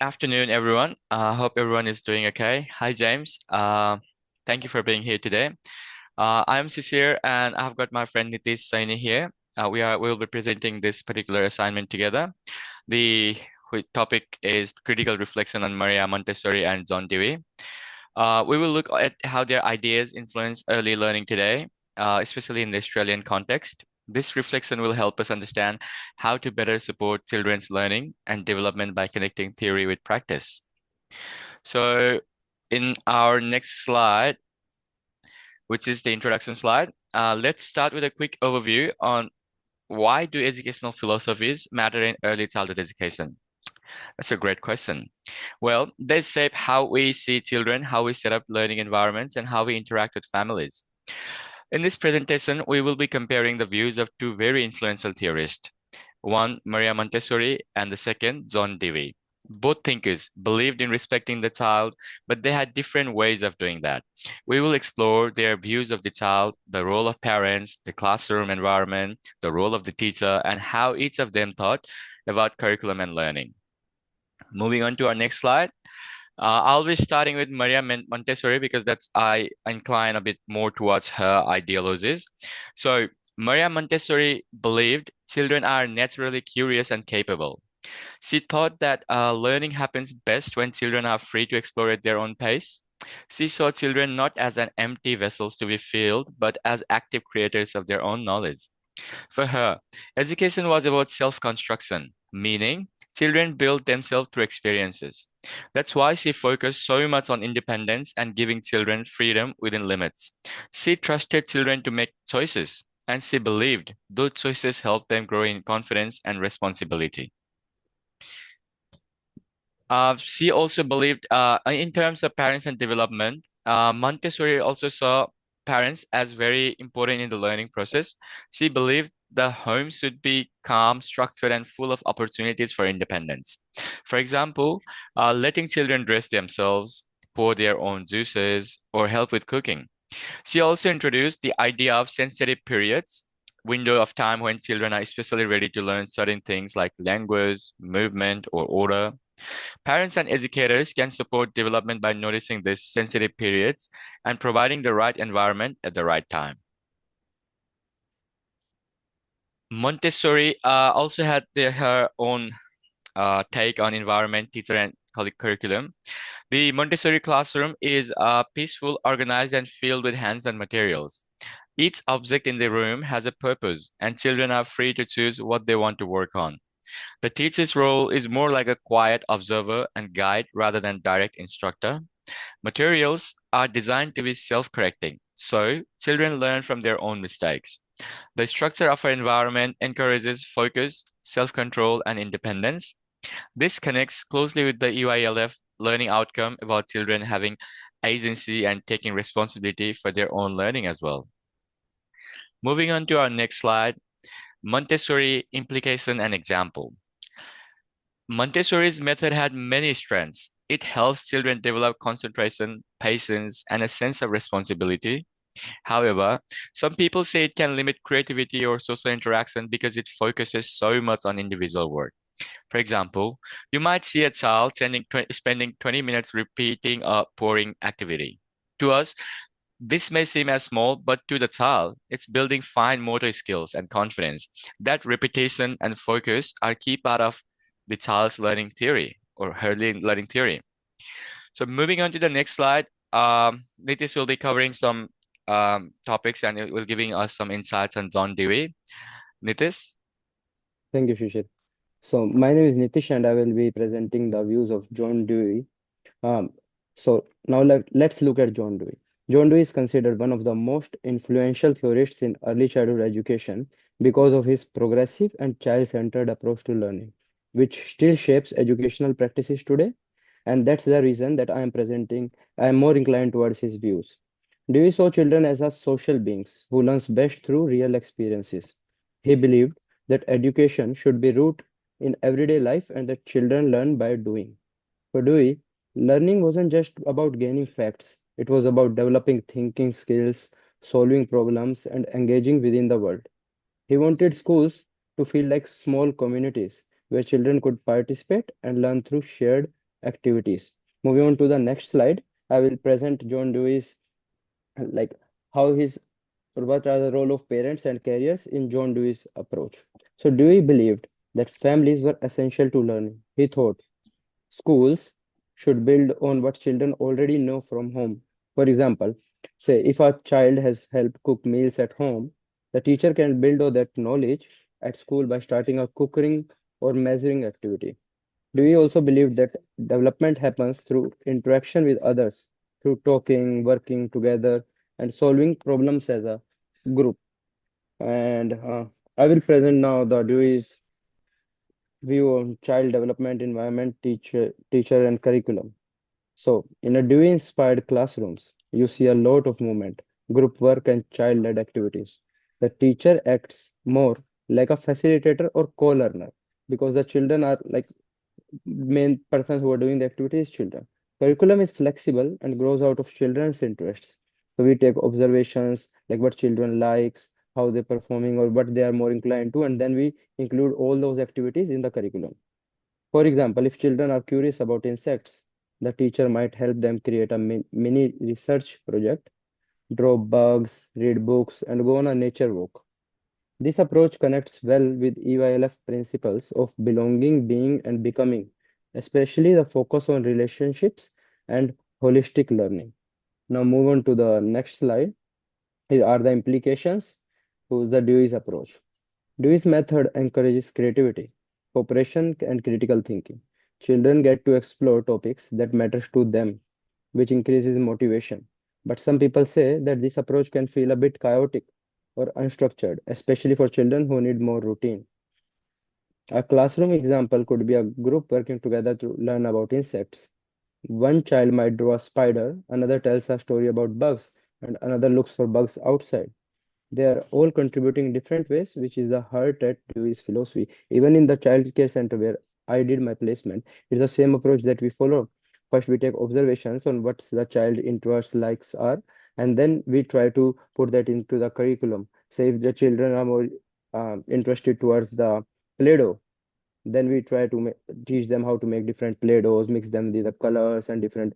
afternoon, everyone. Hope everyone is doing okay. Hi, James. Thank you for being here today. I'm Sisir, and I've got my friend Nitish Saini here. We'll be presenting this particular assignment together. The topic is critical reflection on Maria Montessori and John Dewey. We will look at how their ideas influence early learning today, especially in the Australian context. This reflection will help us understand how to better support children's learning and development by connecting theory with practice. So, in our next slide, which is the introduction slide, let's start with a quick overview on why do educational philosophies matter in early childhood education? That's a great question. Well, they shape how we see children, how we set up learning environments, and how we interact with families. In this presentation, we will be comparing the views of two very influential theorists, one Maria Montessori and the second John Dewey. Both thinkers believed in respecting the child, but they had different ways of doing that. We will explore their views of the child, the role of parents, the classroom environment, the role of the teacher, and how each of them thought about curriculum and learning. Moving on to our next slide. I'll be starting with Maria Montessori because I incline a bit more towards her ideologies. So Maria Montessori believed children are naturally curious and capable. She thought that learning happens best when children are free to explore at their own pace. She saw children not as an empty vessels to be filled, but as active creators of their own knowledge. For her, education was about self-construction, meaning children build themselves through experiences. That's why she focused so much on independence and giving children freedom within limits. She trusted children to make choices, and she believed those choices helped them grow in confidence and responsibility. She also believed, in terms of parents and development, Montessori also saw parents as very important in the learning process. She believed the home should be calm, structured, and full of opportunities for independence. For example, letting children dress themselves, pour their own juices, or help with cooking. She also introduced the idea of sensitive periods, window of time when children are especially ready to learn certain things like language, movement, or order. Parents and educators can support development by noticing these sensitive periods and providing the right environment at the right time. Montessori also had her own take on environment, teacher, and curriculum. The Montessori classroom is peaceful, organized, and filled with hands-on materials. Each object in the room has a purpose, and children are free to choose what they want to work on. The teacher's role is more like a quiet observer and guide rather than direct instructor. Materials are designed to be self-correcting, so children learn from their own mistakes. The structure of our environment encourages focus, self-control, and independence. This connects closely with the EYLF learning outcome about children having agency and taking responsibility for their own learning as well. Moving on to our next slide, Montessori implication and example. Montessori's method had many strengths. It helps children develop concentration, patience, and a sense of responsibility. However, some people say it can limit creativity or social interaction because it focuses so much on individual work. For example, you might see a child spending 20 minutes repeating a pouring activity. To us, this may seem as small, but to the child, it's building fine motor skills and confidence. That repetition and focus are key part of the child's learning theory or her learning theory. So moving on to the next slide, Nitish will be covering some topics and it will giving us some insights on John Dewey. Nitish? Thank you, Shishir. So, my name is Nitish, and I will be presenting the views of John Dewey. Um, let's look at John Dewey. John Dewey is considered one of the most influential theorists in early childhood education because of his progressive and child-centered approach to learning, which still shapes educational practices today. And that's the reason that I am more inclined towards his views. Dewey saw children as a social beings who learns best through real experiences. He believed that education should be rooted in everyday life and that children learn by doing. For Dewey, learning wasn't just about gaining facts, it was about developing thinking skills, solving problems, and engaging within the world. He wanted schools to feel like small communities where children could participate and learn through shared activities. Moving on to the next slide, I will present John Dewey's like how his or what are the role of parents and carriers in John Dewey's approach. So Dewey believed that families were essential to learning. He thought schools should build on what children already know from home. For example, say if a child has helped cook meals at home, the teacher can build on that knowledge at school by starting a cooking or measuring activity. Dewey also believed that development happens through interaction with others, through talking, working together, and solving problems as a group. And I will present now the Dewey's view on child development, environment, teacher, and curriculum. So, in a Dewey-inspired classrooms, you see a lot of movement, group work, and child-led activities. The teacher acts more like a facilitator or co-learner because the children are like main persons who are doing the activity is children. Curriculum is flexible and grows out of children's interests. So we take observations like what children likes, how they're performing, or what they are more inclined to, and then we include all those activities in the curriculum. For example, if children are curious about insects, the teacher might help them create a mini research project, draw bugs, read books, and go on a nature walk. This approach connects well with EYLF principles of belonging, being, and becoming, especially the focus on relationships and holistic learning. Now, move on to the next slide. Here are the implications to the Dewey's approach. Dewey's method encourages creativity, cooperation, and critical thinking. Children get to explore topics that matters to them, which increases motivation. But some people say that this approach can feel a bit chaotic or unstructured, especially for children who need more routine. A classroom example could be a group working together to learn about insects. One child might draw a spider, another tells a story about bugs, and another looks for bugs outside. They are all contributing in different ways, which is the heart at Dewey's philosophy. Even in the child care center where I did my placement, it's the same approach that we follow. First, we take observations on what the child interests, likes are, and then we try to put that into the curriculum. Say if the children are more interested towards the Play-Doh, then we try to teach them how to make different Play-Dohs, mix them with the colors and different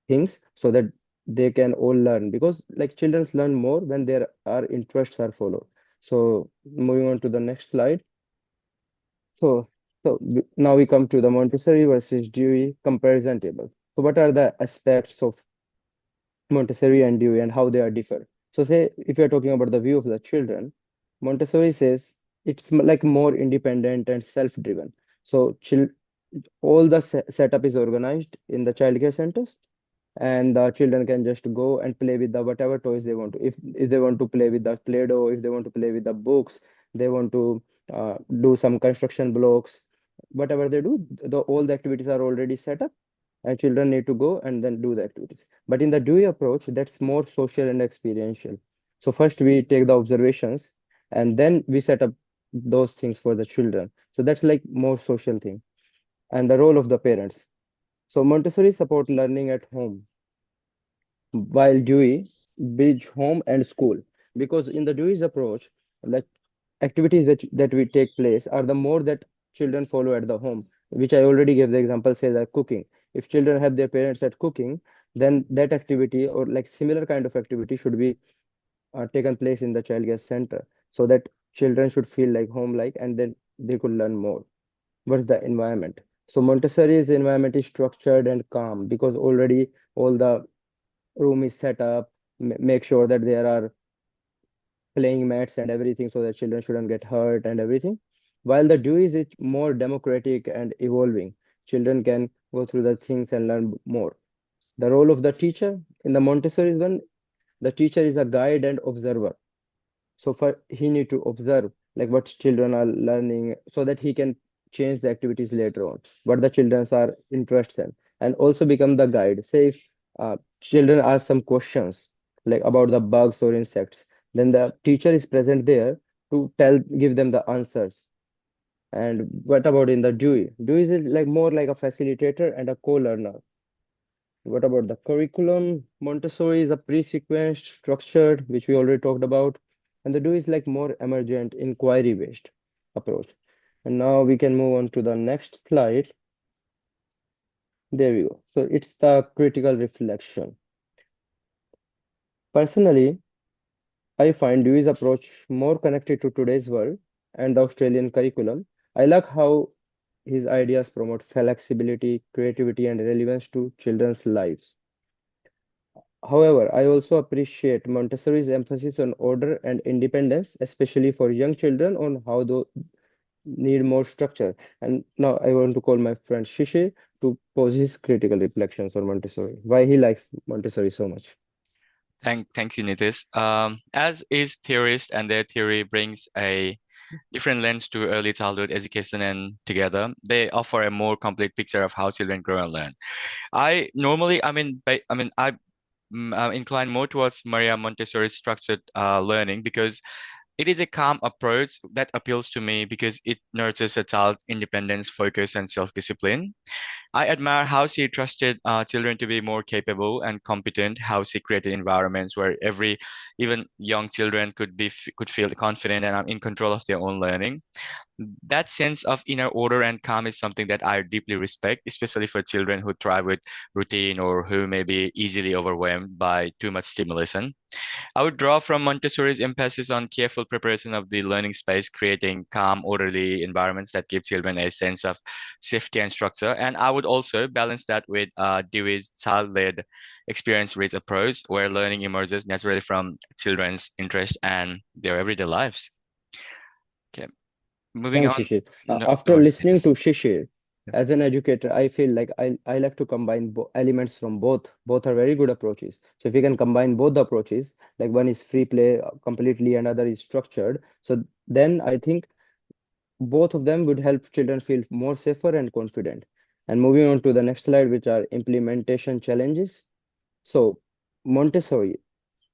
things so that they can all learn because like children learn more when their our interests are followed. So moving on to the next slide. So now we come to the Montessori versus Dewey comparison table. So what are the aspects of Montessori and Dewey and how they are differ? So say if you're talking about the view of the children, Montessori says it's like more independent and self-driven. So all the setup is organized in the childcare centers and the children can just go and play with the whatever toys they want to. If they want to play with the Play-Doh, if they want to play with the books, they want to do some construction blocks, whatever they do, all the activities are already set up, and children need to go and then do the activities. But in the Dewey approach, that's more social and experiential. So first we take the observations, and then we set up those things for the children. So that's like more social thing, and the role of the parents. So Montessori support learning at home while Dewey bridge home and school. Because in the Dewey's approach, like activities that we take place are the more that children follow at the home, which I already gave the example, say that cooking. If children have their parents at cooking, then that activity or like similar kind of activity should be taken place in the child care center so that children should feel like home like and then they could learn more. What's the environment? So Montessori's environment is structured and calm because already all the room is set up, make sure that there are playing mats and everything so that children shouldn't get hurt and everything. While the Dewey is more democratic and evolving, children can go through the things and learn more. The role of the teacher in the Montessori is one, the teacher is a guide and observer. So for he need to observe like what children are learning so that he can change the activities later on, what the children are interested in, and also become the guide. Say if children ask some questions like about the bugs or insects, then the teacher is present there to give them the answers. And what about in the Dewey? Dewey is like more like a facilitator and a co-learner. What about the curriculum? Montessori is a pre-sequenced, structured, which we already talked about. And the do is like more emergent, inquiry-based approach. And now we can move on to the next slide. There we go. So it's the critical reflection. Personally, I find Dewey's approach more connected to today's world and the Australian curriculum. I like how his ideas promote flexibility, creativity, and relevance to children's lives. However, I also appreciate Montessori's emphasis on order and independence, especially for young children, on how they need more structure. And now I want to call my friend Shishi to pose his critical reflections on Montessori, why he likes Montessori so much. Thank you, Nitis. As is Theorist and their theory brings a different lens to early childhood education, and together they offer a more complete picture of how children grow and learn. I normally, I'm inclined more towards Maria Montessori's structured learning because it is a calm approach that appeals to me because it nurtures a child's independence, focus, and self-discipline. I admire how she trusted children to be more capable and competent, how she created environments where even young children could feel confident and in control of their own learning. That sense of inner order and calm is something that I deeply respect, especially for children who thrive with routine or who may be easily overwhelmed by too much stimulation. I would draw from Montessori's emphasis on careful preparation of the learning space, creating calm, orderly environments that give children a sense of safety and structure. And I would also balance that with Dewey's child-led, experience-rich approach, where learning emerges naturally from children's interest and their everyday lives. Okay, moving Thanks, on. Shishir. No, no After worries, it listening to is. Shishir, Yeah. as an educator, I feel like I like to combine elements from both. Both are very good approaches. So if you can combine both the approaches, like one is free play completely and other is structured, so then I think both of them would help children feel more safer and confident. And moving on to the next slide, which are implementation challenges. So Montessori,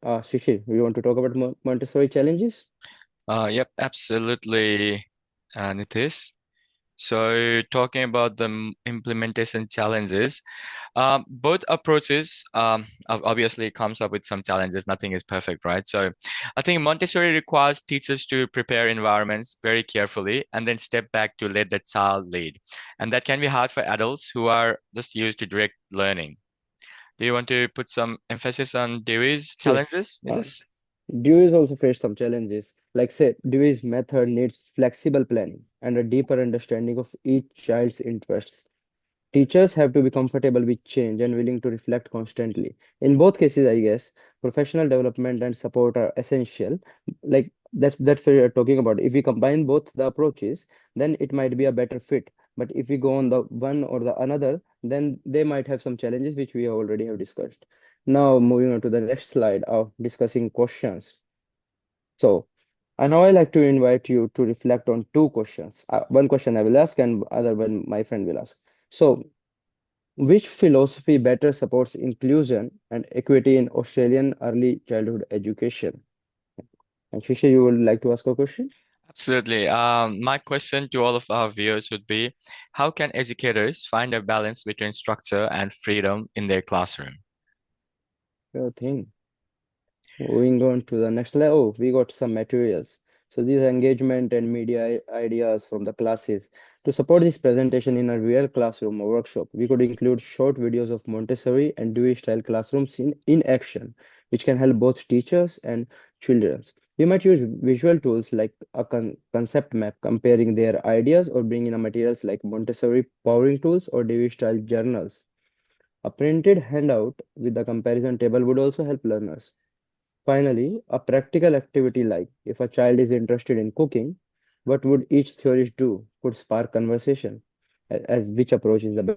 Shishir, we want to talk about Montessori challenges? Yep, absolutely, Nitish. So talking about the implementation challenges, both approaches obviously comes up with some challenges. Nothing is perfect, right? So I think Montessori requires teachers to prepare environments very carefully and then step back to let the child lead. And that can be hard for adults who are just used to direct learning. Do you want to put some emphasis on Dewey's Sure. challenges in Uh, this? Dewey's also faced some challenges. Like say, Dewey's method needs flexible planning and a deeper understanding of each child's interests. Teachers have to be comfortable with change and willing to reflect constantly. In both cases, I guess, professional development and support are essential. Like that's what we're talking about. If we combine both the approaches, then it might be a better fit. But if we go on the one or the another, then they might have some challenges which we already have discussed. Now moving on to the next slide of discussing questions. So, and now I like to invite you to reflect on two questions. One question I will ask and other one my friend will ask. So, which philosophy better supports inclusion and equity in Australian early childhood education? And Shisha, you would like to ask a question? Absolutely. My question to all of our viewers would be, how can educators find a balance between structure and freedom in their classroom? Sure thing. Moving on to the next level, oh, we got some materials. So these engagement and media ideas from the classes. To support this presentation in a real classroom or workshop, we could include short videos of Montessori and Dewey style classrooms in action, which can help both teachers and children. We might use visual tools like a concept map comparing their ideas or bring in a materials like Montessori powering tools or Dewey style journals. A printed handout with the comparison table would also help learners. Finally, a practical activity like if a child is interested in cooking, what would each theorist do could spark conversation as which approach is the